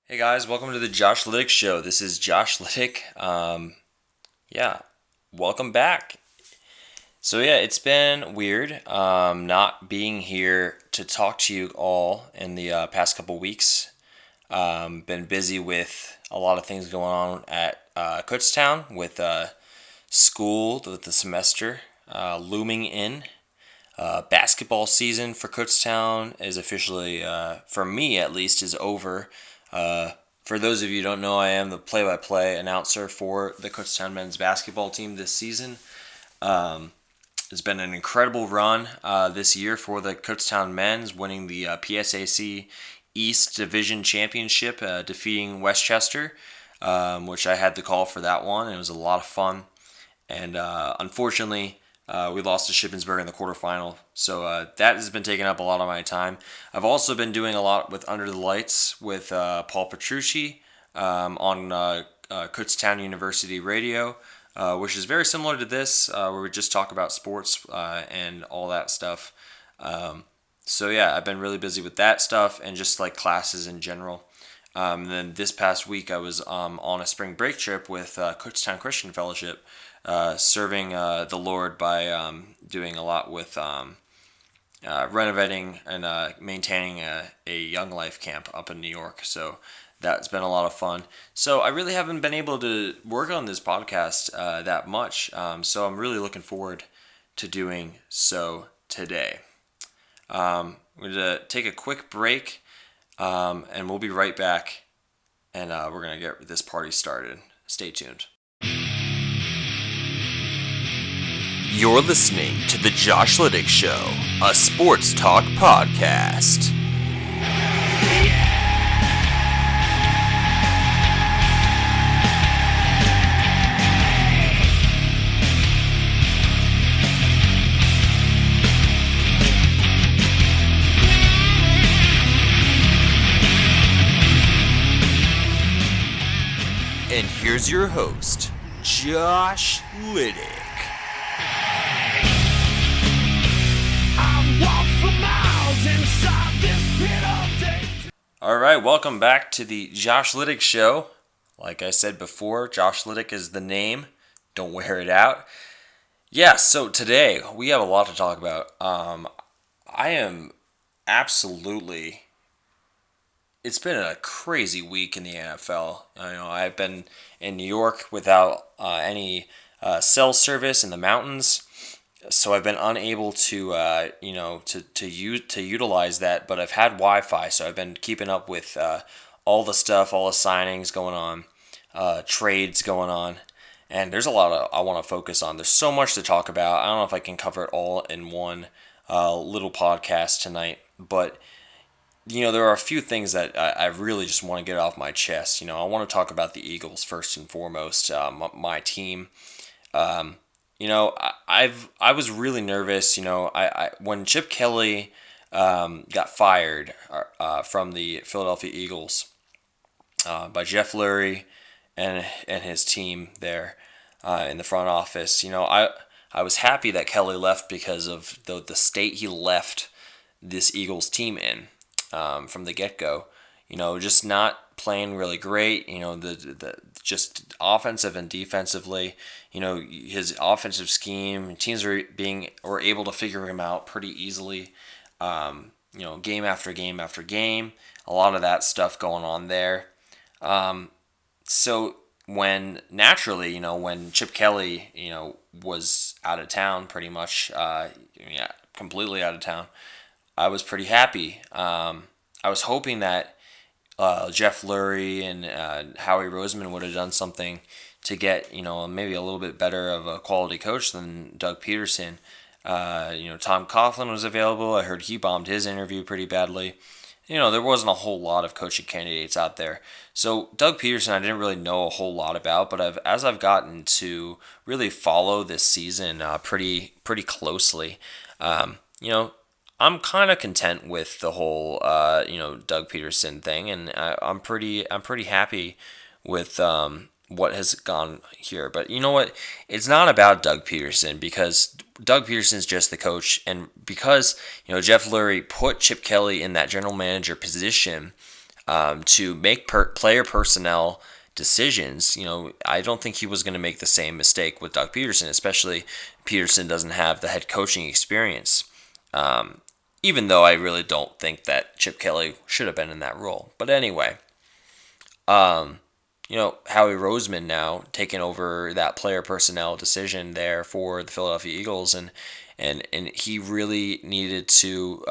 Hey guys, welcome to the Josh Liddick Show. This is Josh Liddick. Yeah, welcome back. It's been weird not being here to talk to you all in the past couple weeks. Been busy with a lot of things going on at Kutztown with school, with the semester looming in. Basketball season for Kutztown is officially, for me at least, is over. Uh, for those of you who don't know, I am the play-by-play announcer for the Kutztown men's basketball team this season. It's been an incredible run this year for the Kutztown men's, winning the PSAC East Division Championship, defeating Westchester, which I had the call for that one. It was a lot of fun. And unfortunately, we lost to Shippensburg in the quarterfinal, so that has been taking up a lot of my time. I've also been doing a lot with Under the Lights with Paul Petrucci on Kutztown University Radio, which is very similar to this, where we just talk about sports and all that stuff. I've been really busy with that stuff and just like classes in general. And then this past week, I was on a spring break trip with Kutztown Christian Fellowship, serving the Lord by doing a lot with renovating and maintaining a Young Life camp up in New York. So that's been a lot of fun. So I really haven't been able to work on this podcast that much. So I'm really looking forward to doing so today. We're going to take a quick break, and we'll be right back, and we're going to get this party started. Stay tuned. You're listening to The Josh Liddick Show, a sports talk podcast. And here's your host, Josh Liddick. All right, welcome back to the Josh Liddick Show. Like I said before, Josh Liddick is the name. Don't wear it out. Yeah, so today we have a lot to talk about. I am absolutely... It's been a crazy week in the NFL. I've been in New York without any cell service in the mountains, so I've been unable to utilize that. But I've had Wi-Fi, so I've been keeping up with all the stuff, all the signings going on, trades going on, and there's a lot I want to focus on. There's so much to talk about. I don't know if I can cover it all in one little podcast tonight, but there are a few things that I really just want to get off my chest. I want to talk about the Eagles first and foremost, my team. I was really nervous. When Chip Kelly got fired from the Philadelphia Eagles by Jeff Lurie and his team there in the front office. I was happy that Kelly left because of the state he left this Eagles team in. From the get-go, just not playing really great. The just offensive and defensively. His offensive scheme, teams were able to figure him out pretty easily. Game after game after game, a lot of that stuff going on there. So when Chip Kelly, was out of town, pretty much, completely out of town, I was pretty happy. I was hoping that Jeff Lurie and Howie Roseman would have done something to get, maybe a little bit better of a quality coach than Doug Peterson. Tom Coughlin was available. I heard he bombed his interview pretty badly. There wasn't a whole lot of coaching candidates out there. So Doug Peterson, I didn't really know a whole lot about, but as I've gotten to really follow this season pretty closely, I'm kind of content with the whole, Doug Peterson thing, and I'm pretty happy with what has gone here. But you know what? It's not about Doug Peterson, because Doug Peterson's just the coach, and because Jeff Lurie put Chip Kelly in that general manager position, to make player personnel decisions. I don't think he was going to make the same mistake with Doug Peterson, especially Peterson doesn't have the head coaching experience. Even though I really don't think that Chip Kelly should have been in that role. But anyway, Howie Roseman now taking over that player personnel decision there for the Philadelphia Eagles, and he really needed to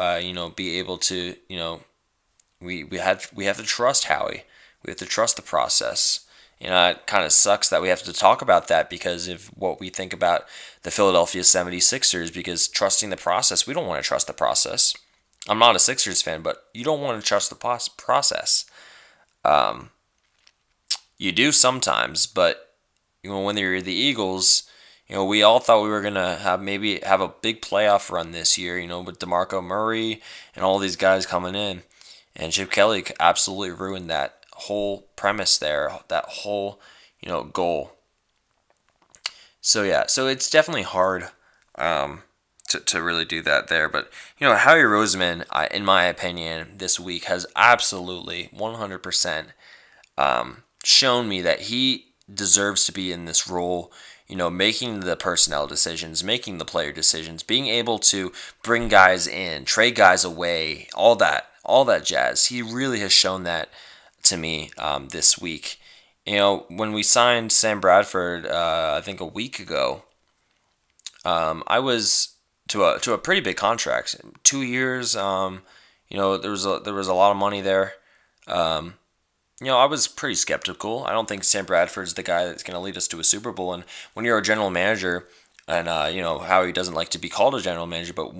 be able to we have to trust Howie. We have to trust the process. It kind of sucks that we have to talk about that because of what we think about the Philadelphia 76ers, because trusting the process, we don't want to trust the process. I'm not a Sixers fan, but you don't want to trust the process. You do sometimes, but when you're the Eagles, we all thought we were gonna have a big playoff run this year, with DeMarco Murray and all these guys coming in, and Chip Kelly absolutely ruined that whole premise there, that whole goal. So yeah, so it's definitely hard to really do that there, but Howie Roseman, in my opinion, this week has absolutely 100% shown me that he deserves to be in this role, making the personnel decisions, making the player decisions, being able to bring guys in, trade guys away, all that jazz. He really has shown that to me this week. When we signed Sam Bradford, I think a week ago, I was to a pretty big contract, 2 years. There was a lot of money there. I was pretty skeptical. I don't think Sam Bradford's the guy that's going to lead us to a Super Bowl. And when you're a general manager, and Howie doesn't like to be called a general manager, but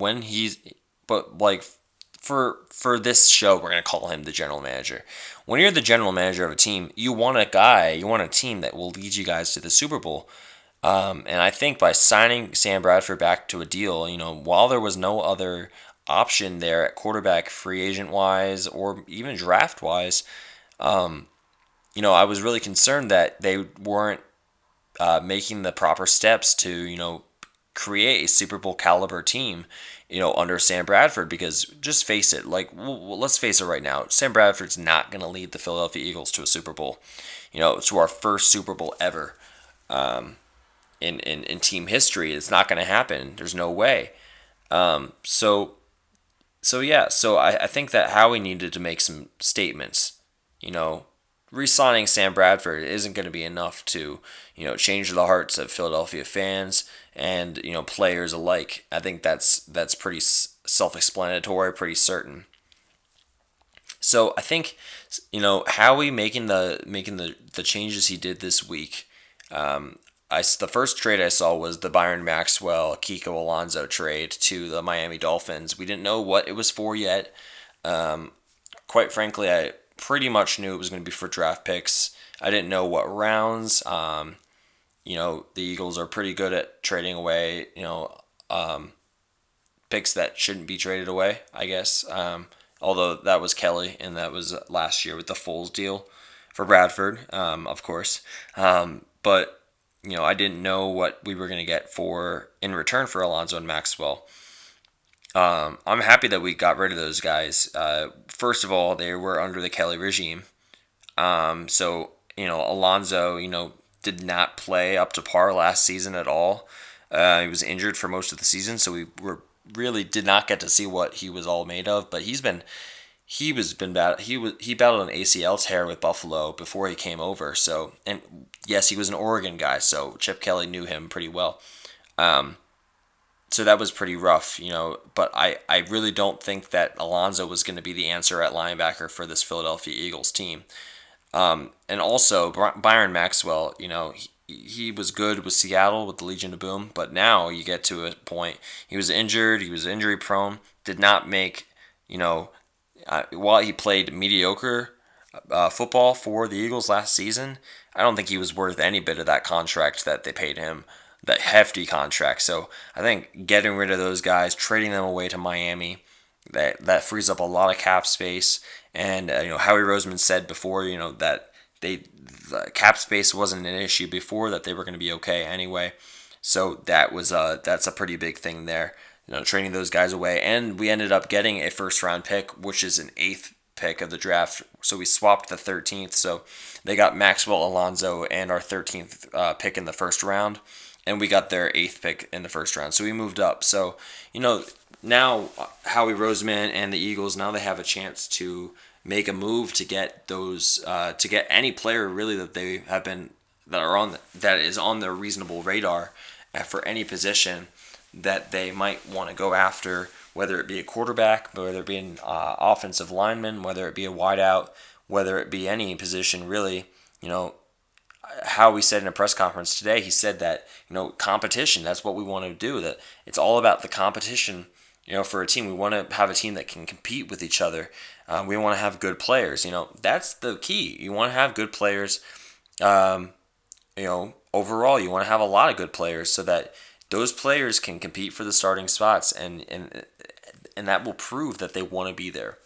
like for this show, we're going to call him the general manager. When you're the general manager of a team, you want a team that will lead you guys to the Super Bowl. And I think by signing Sam Bradford back to a deal, while there was no other option there at quarterback, free agent wise, or even draft wise, I was really concerned that they weren't making the proper steps to create a Super Bowl caliber team, under Sam Bradford. Because just face it, let's face it right now, Sam Bradford's not going to lead the Philadelphia Eagles to a Super Bowl, to our first Super Bowl ever. In team history, it's not going to happen. There's no way. So I think that Howie needed to make some statements. Re-signing Sam Bradford isn't going to be enough to, change the hearts of Philadelphia fans and, players alike. I think that's pretty self-explanatory, pretty certain. So I think, Howie making the changes he did this week. The first trade I saw was the Byron Maxwell, Kiko Alonso trade to the Miami Dolphins. We didn't know what it was for yet. Quite frankly, I pretty much knew it was going to be for draft picks. I didn't know what rounds. The Eagles are pretty good at trading away, picks that shouldn't be traded away, I guess. Although that was Kelly, and that was last year with the Foles deal for Bradford, of course. But I didn't know what we were going to get in return for Alonso and Maxwell. I'm happy that we got rid of those guys. First of all, they were under the Kelly regime. So Alonso, did not play up to par last season at all. He was injured for most of the season, so really did not get to see what he was all made of. But he battled an ACL tear with Buffalo before he came over. So, and yes, he was an Oregon guy, so Chip Kelly knew him pretty well. So that was pretty rough, but I really don't think that Alonso was going to be the answer at linebacker for this Philadelphia Eagles team. And also, Byron Maxwell, he was good with Seattle with the Legion of Boom, but now you get to a point, he was injured, he was injury prone, did not make, while he played mediocre football for the Eagles last season, I don't think he was worth any bit of that contract that they paid him, that hefty contract. So I think getting rid of those guys, trading them away to Miami, that frees up a lot of cap space. And Howie Roseman said before, that the cap space wasn't an issue before, that they were going to be okay anyway. So that's a pretty big thing there. Trading those guys away, and we ended up getting a first round pick, which is an eighth pick of the draft. So we swapped the 13th. So they got Maxwell Alonso and our 13th pick in the first round, and we got their 8th pick in the first round. So we moved up. So, now Howie Roseman and the Eagles, now they have a chance to make a move to get those to get any player really that they have been that is on their reasonable radar for any position that they might want to go after, whether it be a quarterback, whether it be an offensive lineman, whether it be a wideout, whether it be any position really. Howie said in a press conference today, he said that competition, that's what we want to do, that it's all about the competition. For a team, we want to have a team that can compete with each other. We want to have good players. That's the key. You want to have good players. Overall, you want to have a lot of good players so that those players can compete for the starting spots, and that will prove that they want to be there.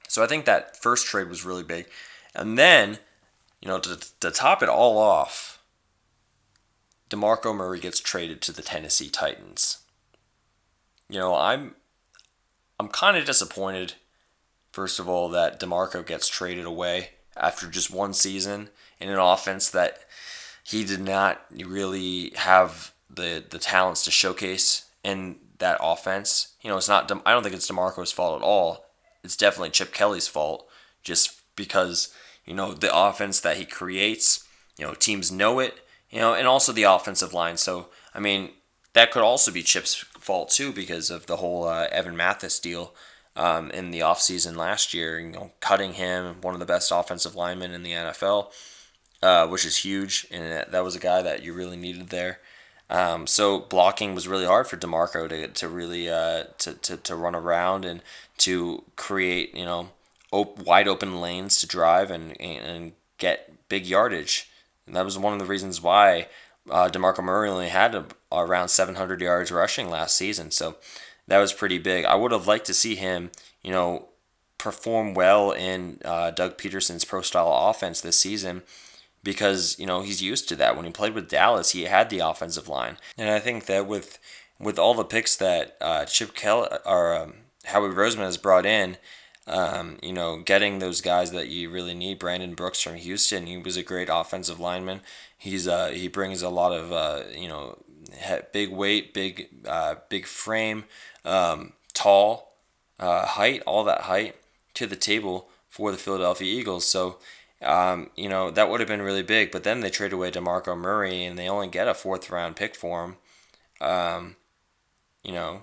So I think that first trade was really big. And then, to top it all off, DeMarco Murray gets traded to the Tennessee Titans. I'm kind of disappointed, first of all, that DeMarco gets traded away after just one season in an offense that he did not really have the talents to showcase in that offense. It's not. I don't think it's DeMarco's fault at all. It's definitely Chip Kelly's fault, just because the offense that he creates. Teams know it. And also the offensive line. So that could also be Chip's fault too, because of the whole Evan Mathis deal in the offseason last year. Cutting him, one of the best offensive linemen in the NFL, which is huge, and that was a guy that you really needed there. So blocking was really hard for DeMarco to really to run around and to create wide open lanes to drive and get big yardage. And that was one of the reasons why DeMarco Murray only had around 700 yards rushing last season. So that was pretty big. I would have liked to see him, perform well in Doug Peterson's pro-style offense this season, because he's used to that. When he played with Dallas, he had the offensive line, and I think that with all the picks that Chip Kelly or Howie Roseman has brought in, getting those guys that you really need. Brandon Brooks from Houston, he was a great offensive lineman. He brings a lot of big weight, big frame, tall, height, all that height to the table for the Philadelphia Eagles. So that would have been really big. But then they trade away DeMarco Murray, and they only get a 4th round pick for him.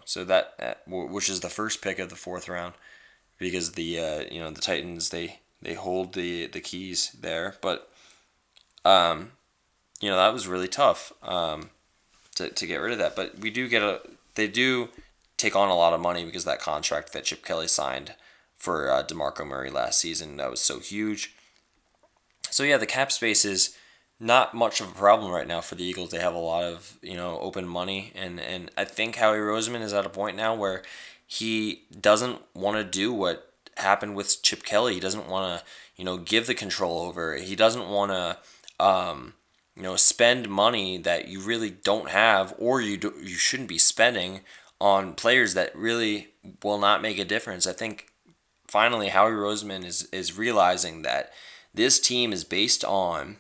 So that which is the first pick of the 4th round, because the Titans they hold the keys there. But that was really tough to get rid of that. But they do take on a lot of money because of that contract that Chip Kelly signed for DeMarco Murray last season. That was so huge. So yeah, the cap space is not much of a problem right now for the Eagles. They have a lot of open money, and I think Howie Roseman is at a point now where he doesn't want to do what happened with Chip Kelly. He doesn't want to give the control over. He doesn't want to spend money that you really don't have, or you shouldn't be spending on players that really will not make a difference. I think finally Howie Roseman is realizing that this team is based on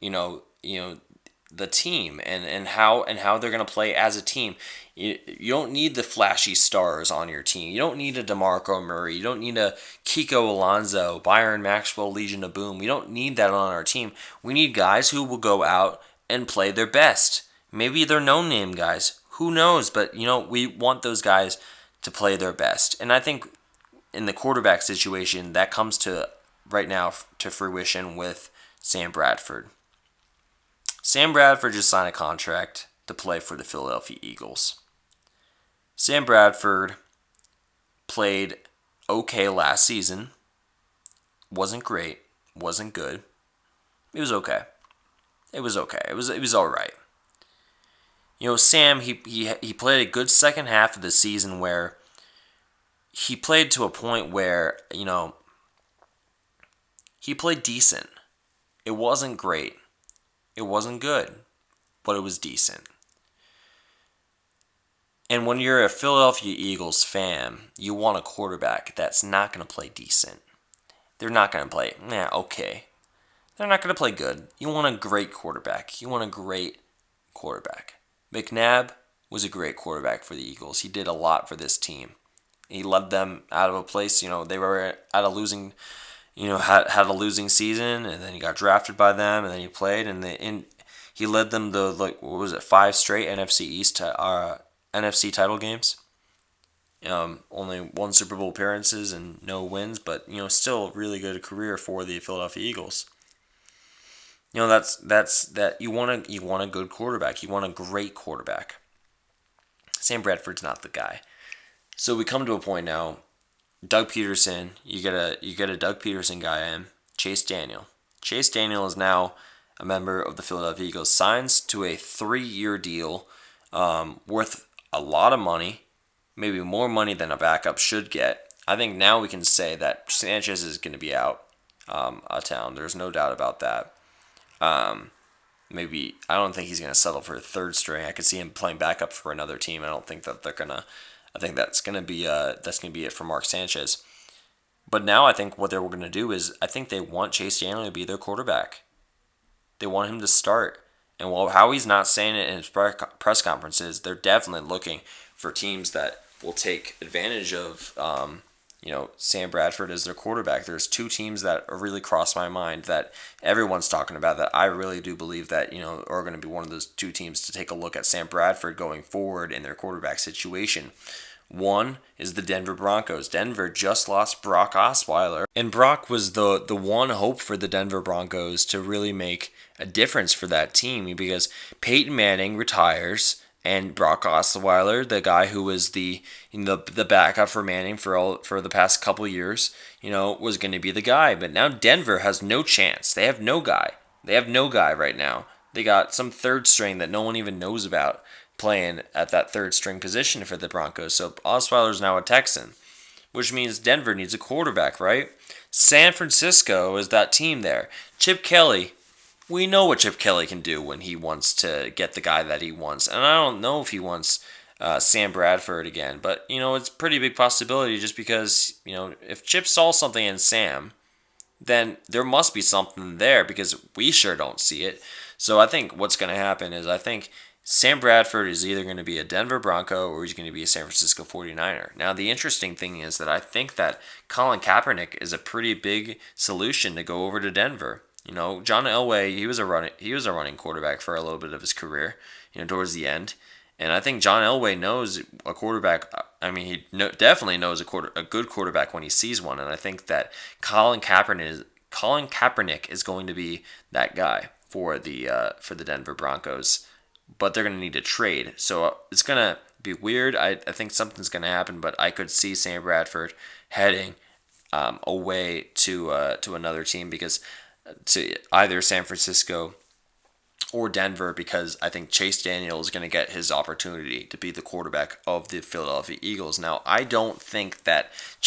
the team and how they're going to play as a team. You don't need the flashy stars on your team. You don't need a DeMarco Murray. You don't need a Kiko Alonso, Byron Maxwell, Legion of Boom. We don't need that on our team. We need guys who will go out and play their best. Maybe they're no-name guys. Who knows? But, we want those guys to play their best. And I think in the quarterback situation, that comes to right now to fruition with Sam Bradford. Sam Bradford just signed a contract to play for the Philadelphia Eagles. Sam Bradford played okay last season. Wasn't great. Wasn't good. It was okay. It was all right. Sam, he played a good second half of the season where he played to a point where, he played decent. It wasn't great. It wasn't good, but it was decent. And when you're a Philadelphia Eagles fan, you want a quarterback that's not going to play decent. they're not going to play. Okay. They're not going to play good. You want a great quarterback. You want a great quarterback. McNabb was a great quarterback for the Eagles. He did a lot for this team. He led them out of a place, they were at a losing, had a losing season, and then he got drafted by them, and then he played, and he led them to, 5 straight NFC title games. Only 1 Super Bowl appearances and no wins, but still a really good career for the Philadelphia Eagles. That's that you want a good quarterback. You want a great quarterback. Sam Bradford's not the guy. So we come to a point now. Doug Peterson, you get a Doug Peterson guy in. Chase Daniel. Chase Daniel is now a member of the Philadelphia Eagles. Signs to a 3-year deal, worth a lot of money, maybe more money than a backup should get. I think now we can say that Sanchez is going to be out of town. There's no doubt about that. Maybe I don't think he's going to settle for a 3rd string. I could see him playing backup for another team. I don't think that they're gonna. I think that's going to be it for Mark Sanchez. But now I think what they're going to do is I think they want Chase Daniel to be their quarterback. They want him to start. And how he's not saying it in his press conferences, they're definitely looking for teams that will take advantage of Sam Bradford as their quarterback. There's 2 teams that really cross my mind that everyone's talking about that I really do believe that, are going to be one of those 2 teams to take a look at Sam Bradford going forward in their quarterback situation. One is the Denver Broncos. Denver just lost Brock Osweiler, and Brock was the one hope for the Denver Broncos to really make a difference for that team, because Peyton Manning retires, and Brock Osweiler, the guy who was the backup for Manning for the past couple of years, was going to be the guy. But now Denver has no chance. They have no guy. They have no guy right now. They got some 3rd string that no one even knows about playing at that 3rd string position for the Broncos. So Osweiler's now a Texan, which means Denver needs a quarterback, right? San Francisco is that team there. Chip Kelly. We know what Chip Kelly can do when he wants to get the guy that he wants. And I don't know if he wants Sam Bradford again. But, it's a pretty big possibility just because, if Chip saw something in Sam, then there must be something there because we sure don't see it. So I think what's going to happen is I think Sam Bradford is either going to be a Denver Bronco or he's going to be a San Francisco 49er. Now, the interesting thing is that I think that Colin Kaepernick is a pretty big solution to go over to Denver. John Elway, he was a running quarterback for a little bit of his career, towards the end. And I think John Elway knows a quarterback. I mean, he definitely knows a good quarterback when he sees one. And I think that Colin Kaepernick is going to be that guy for the Denver Broncos. But they're going to need to trade. So it's going to be weird. I think something's going to happen, but I could see Sam Bradford heading away to another team to either San Francisco or Denver, because I think Chase Daniel is going to get his opportunity to be the quarterback of the Philadelphia Eagles. Now, I don't think that's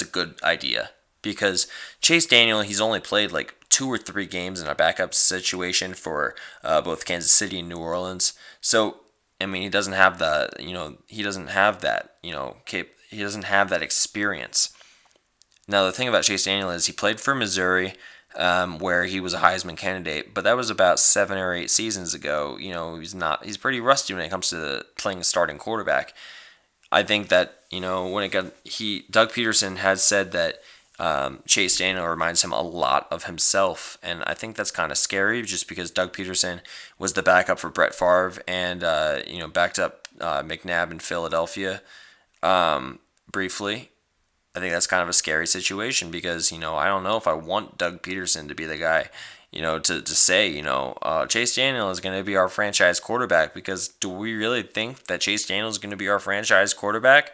a good idea, because Chase Daniel, he's only played 2 or 3 games in a backup situation for both Kansas City and New Orleans. So, I mean, he doesn't have he doesn't have that experience. Now, the thing about Chase Daniel is he played for Missouri, where he was a Heisman candidate, but that was about 7 or 8 seasons ago. He's pretty rusty when it comes to playing a starting quarterback. I think that, Doug Peterson has said that Chase Daniel reminds him a lot of himself, and I think that's kind of scary just because Doug Peterson was the backup for Brett Favre and, backed up McNabb in Philadelphia briefly. I think that's kind of a scary situation because, I don't know if I want Doug Peterson to be the guy, to say, Chase Daniel is going to be our franchise quarterback, because do we really think that Chase Daniel is going to be our franchise quarterback?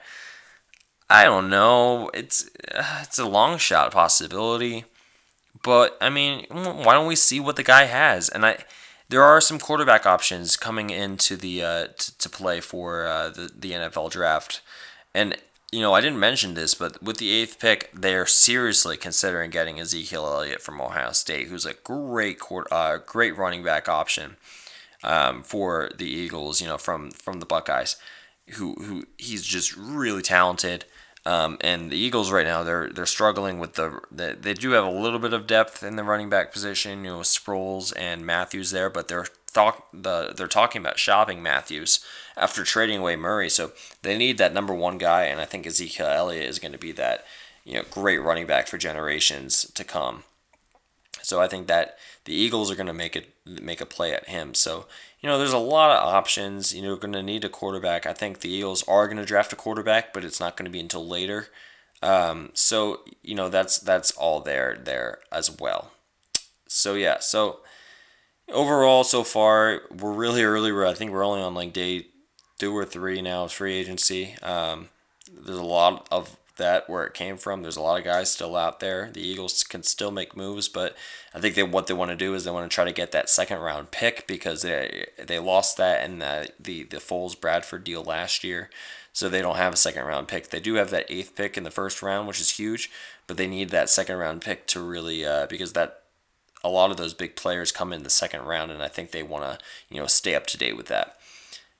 I don't know. It's a long shot possibility, but I mean, why don't we see what the guy has? And there are some quarterback options coming into the to play for the NFL draft, and I didn't mention this, but with the 8th pick, they are seriously considering getting Ezekiel Elliott from Ohio State, who's a great running back option for the Eagles. From the Buckeyes, who he's just really talented. And the Eagles right now, they're struggling with they do have a little bit of depth in the running back position, Sproles and Matthews there, but they're talking about shopping Matthews after trading away Murray, so they need that number one guy, and I think Ezekiel Elliott is going to be that great running back for generations to come. So I think that the Eagles are going to make a play at him. So there's a lot of options. Going to need a quarterback. I think the Eagles are going to draft a quarterback, but it's not going to be until later. So that's all there as well. So yeah. So overall, so far we're really early. I think we're only on like day 2 or 3 now. Free agency. There's a lot of that where it came from. There's a lot of guys still out there. The Eagles can still make moves, but I think what they want to do is they want to try to get that second round pick because they lost that in the Foles Bradford deal last year, so they don't have a second round pick. They do have that 8th pick in the first round, which is huge, but they need that second round pick to really because that a lot of those big players come in the second round, and I think they want to stay up to date with that.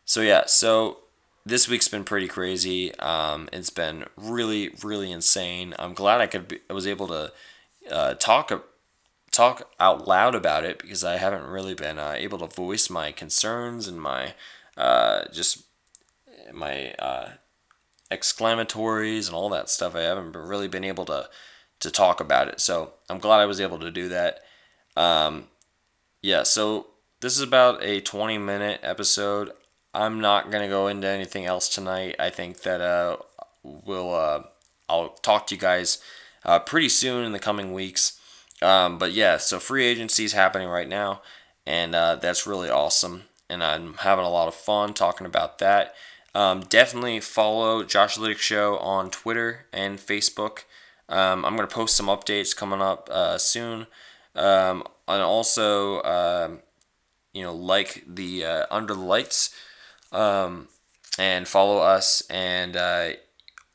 So yeah, this week's been pretty crazy. It's been really, really insane. I'm glad I was able to talk out loud about it because I haven't really been able to voice my concerns and my exclamatories and all that stuff. I haven't really been able to talk about it. So I'm glad I was able to do that. So this is about a 20-minute episode. I'm not going to go into anything else tonight. I think that I'll talk to you guys pretty soon in the coming weeks. But yeah, so free agency is happening right now, and that's really awesome. And I'm having a lot of fun talking about that. Definitely follow Josh Liddick Show on Twitter and Facebook. I'm going to post some updates coming up soon. And also, like the Under the Lights. And follow us and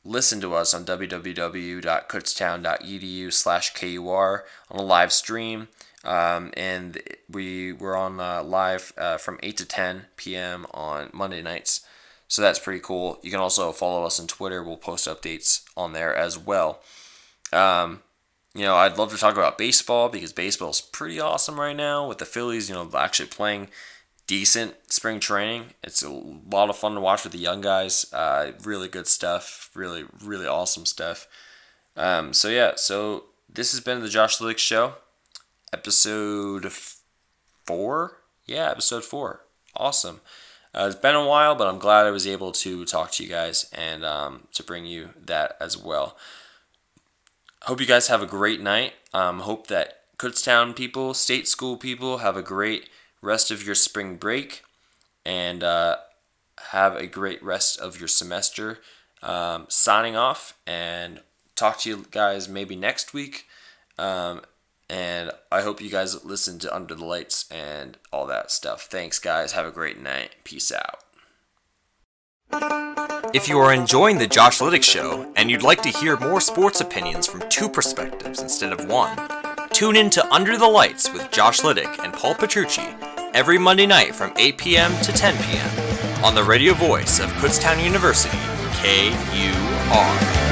listen to us on www.kutztown.edu/KUR on a live stream. And we're on live from 8 to 10 p.m. on Monday nights. So that's pretty cool. You can also follow us on Twitter. We'll post updates on there as well. I'd love to talk about baseball because baseball's pretty awesome right now with the Phillies, actually playing decent spring training. It's a lot of fun to watch with the young guys. Really good stuff. Really, really awesome stuff. So this has been the Josh Liddick Show, episode 4. Yeah, episode 4. Awesome. It's been a while, but I'm glad I was able to talk to you guys and to bring you that as well. Hope you guys have a great night. Hope that Kutztown people, state school people, have a great rest of your spring break and have a great rest of your semester. Signing off and talk to you guys maybe next week. And I hope you guys listen to Under the Lights and all that stuff. Thanks, guys. Have a great night. Peace out. If you are enjoying the Josh Liddick Show and you'd like to hear more sports opinions from 2 perspectives instead of 1, tune in to Under the Lights with Josh Liddick and Paul Petrucci every Monday night from 8 p.m. to 10 p.m. on the radio voice of Kutztown University, KUR.